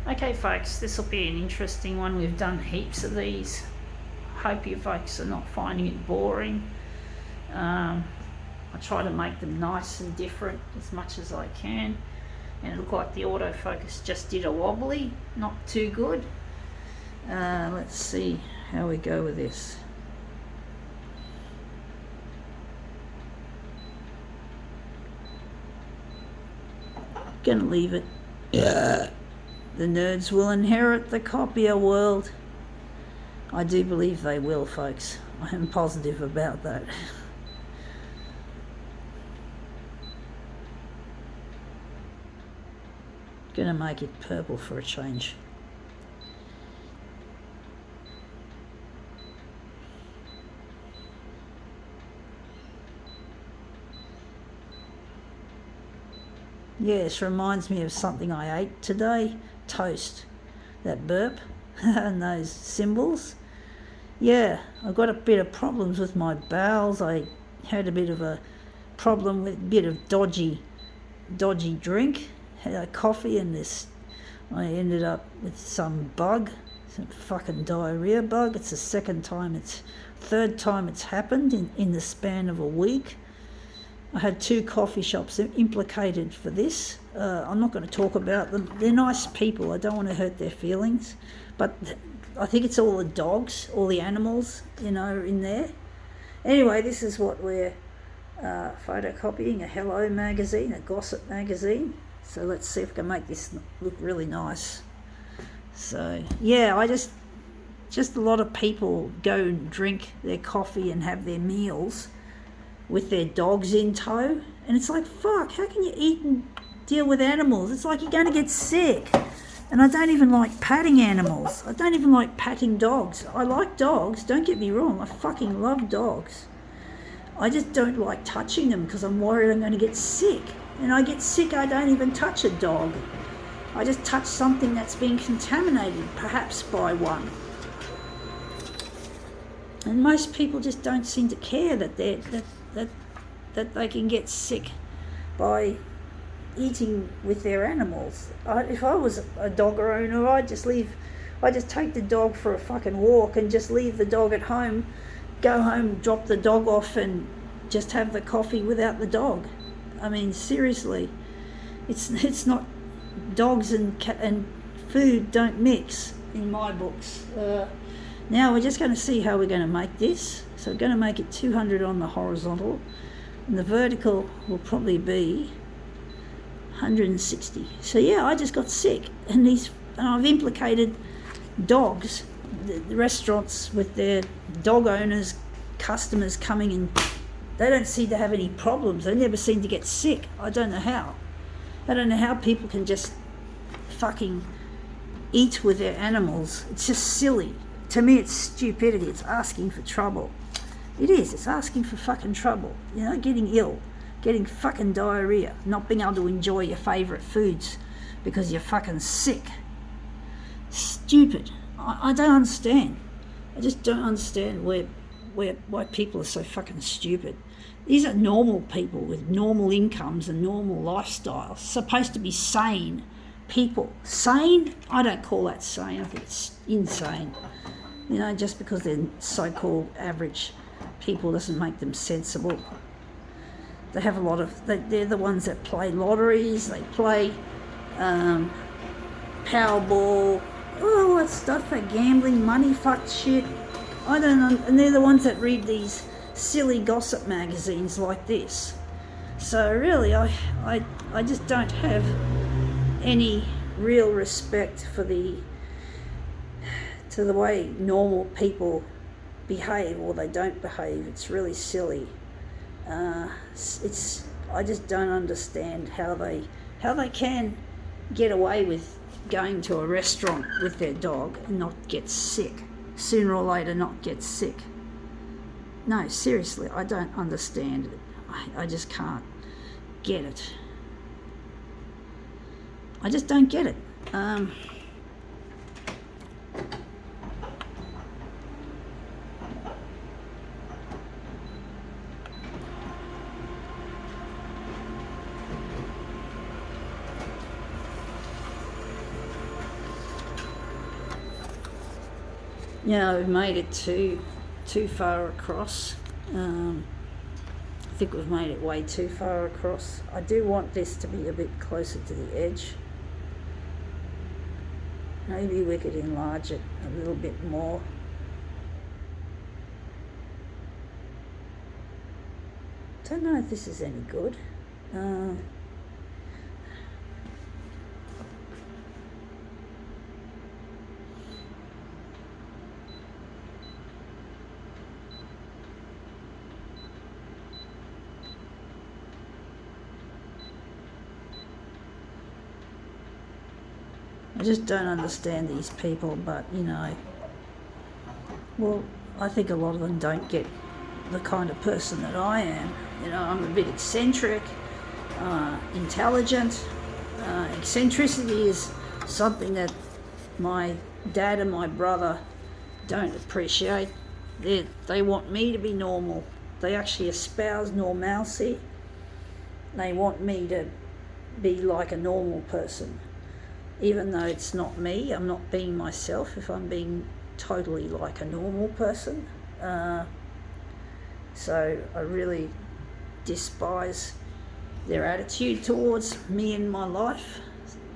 Okay folks, this will be an interesting one. We've done heaps of these. Hope you folks are not finding it boring. I try to make them nice and different as much as I can. And it looked like the autofocus just did a wobbly, not too good. Let's see how we go with this. Gonna leave it. Yeah. The nerds will inherit the copier world. I do believe they will, folks. I am positive about that. Gonna make it purple for a change. Yes, reminds me of something I ate today. Toast. That burp and those symbols. Yeah, I've got a bit of problems with my bowels. I had a bit of a problem with a bit of dodgy drink. Had a coffee and this, I ended up with some bug, some fucking diarrhea bug. It's the third time it's happened in the span of a week. I had 2 coffee shops implicated for this. I'm not going to talk about them. They're nice people. I don't want to hurt their feelings. But I think it's all the dogs, all the animals, in there. Anyway, this is what we're photocopying, a Hello magazine, a gossip magazine. So let's see if we can make this look really nice. So, yeah, just a lot of people go and drink their coffee and have their meals with their dogs in tow, and it's like, fuck, how can you eat and deal with animals? It's like you're going to get sick. And I don't even like patting animals. I don't even like patting dogs. I like dogs, don't get me wrong, I fucking love dogs. I just don't like touching them because I'm worried I'm going to get sick. And I get sick, I don't even touch a dog. I just touch something that's been contaminated, perhaps by one. And most people just don't seem to care that they can get sick by eating with their animals. If I was a dog owner, I'd just take the dog for a fucking walk and just leave the dog at home, go home, drop the dog off and just have the coffee without the dog. I mean, seriously, it's not, dogs and food don't mix in my books. Now we're just going to see how we're going to make this. So we're going to make it 200 on the horizontal, and the vertical will probably be 160. So yeah, I just got sick, and I've implicated dogs, the restaurants with their dog owners, customers coming in. They don't seem to have any problems. They never seem to get sick. I don't know how. I don't know how people can just fucking eat with their animals. It's just silly. To me, it's stupidity. It's asking for trouble. It is. It's asking for fucking trouble. Getting ill, getting fucking diarrhea, not being able to enjoy your favourite foods because you're fucking sick. Stupid. I don't understand. I just don't understand why people are so fucking stupid. These are normal people with normal incomes and normal lifestyles, supposed to be sane people. Sane? I don't call that sane. I think it's insane. Just because they're so-called average people doesn't make them sensible. They have they're the ones that play lotteries, they play Powerball, all that stuff, that gambling, money fucked shit. I don't know, and they're the ones that read these silly gossip magazines like this. So really, I just don't have any real respect for the way normal people behave, or they don't behave. It's really silly. I just don't understand how they can get away with going to a restaurant with their dog and not get sick. Sooner or later, not get sick. No, seriously, I don't understand it. I just can't get it. I just don't get it. Yeah, we've made it too far across. I think we've made it way too far across. I do want this to be a bit closer to the edge. Maybe we could enlarge it a little bit more. Don't know if this is any good. I just don't understand these people, but well, I think a lot of them don't get the kind of person that I am. I'm a bit eccentric, intelligent. Eccentricity is something that my dad and my brother don't appreciate. They want me to be normal. They actually espouse normalcy. They want me to be like a normal person. Even though it's not me, I'm not being myself if I'm being totally like a normal person. So I really despise their attitude towards me and my life,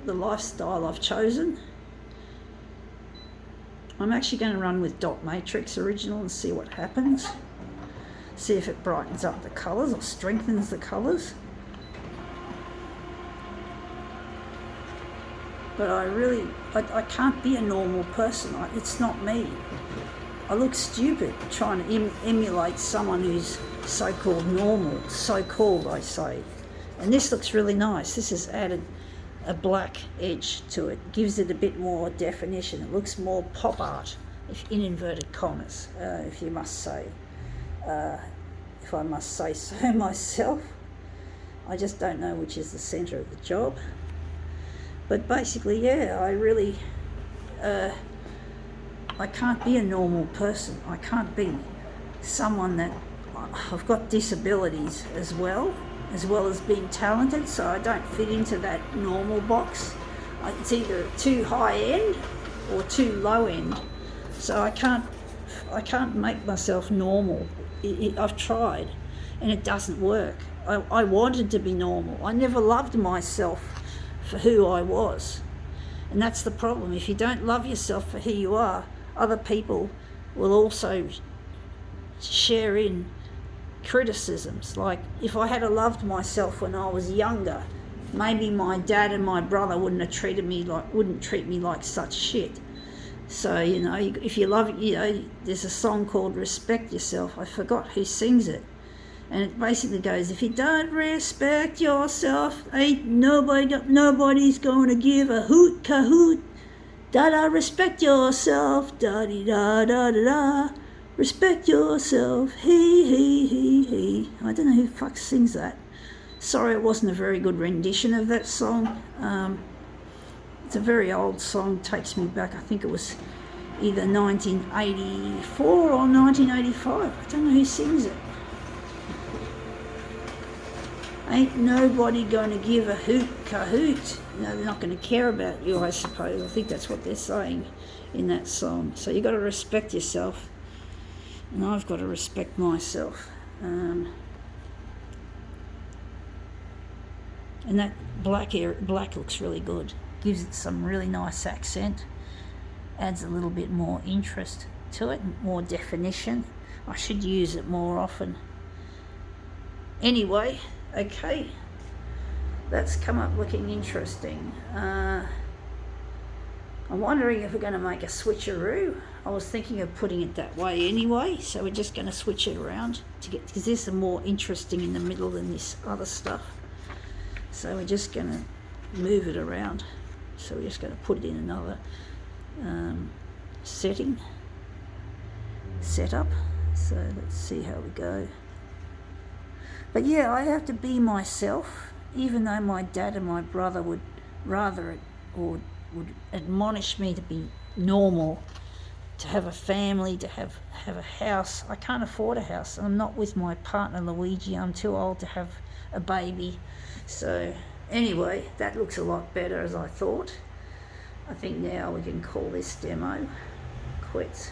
the lifestyle I've chosen. I'm actually going to run with dot matrix original and see what happens. See if it brightens up the colours or strengthens the colours. But I can't be a normal person. It's not me. I look stupid trying to emulate someone who's so-called normal. So-called, I say. And this looks really nice. This has added a black edge to it. Gives it a bit more definition. It looks more pop art, in inverted commas, if you must say. If I must say so myself. I just don't know which is the centre of the job. But basically, yeah, I can't be a normal person. I can't be someone that... I've got disabilities as well as being talented, so I don't fit into that normal box. It's either too high end or too low end. So I can't make myself normal. I've tried, and it doesn't work. I wanted to be normal. I never loved myself for who I was. And that's the problem. If you don't love yourself for who you are, other people will also share in criticisms. Like, if I had loved myself when I was younger, maybe my dad and my brother wouldn't treat me like such shit. So, if you love, there's a song called Respect Yourself. I forgot who sings it. And it basically goes, if you don't respect yourself, ain't nobody's going to give a hoot cahoot. Da-da, respect yourself, da-dee-da-da-da-da. Respect yourself, he. I don't know who the fuck sings that. Sorry, it wasn't a very good rendition of that song. It's a very old song, takes me back, I think it was either 1984 or 1985. I don't know who sings it. Ain't nobody going to give a hoot cahoot. They're not going to care about you, I suppose. I think that's what they're saying in that song. So you've got to respect yourself, and I've got to respect myself. And that black looks really good. Gives it some really nice accent. Adds a little bit more interest to it, more definition. I should use it more often. Anyway, okay, that's come up looking interesting. I'm wondering if we're going to make a switcheroo. I was thinking of putting it that way anyway, so we're just going to switch it around because this is more interesting in the middle than this other stuff. So we're just going to move it around. So we're just going to put it in another setup. So let's see how we go. But yeah, I have to be myself, even though my dad and my brother would rather it, or would admonish me to be normal, to have a family, to have a house. I can't afford a house. I'm not with my partner Luigi. I'm too old to have a baby. So anyway, that looks a lot better as I thought. I think now we can call this demo quits.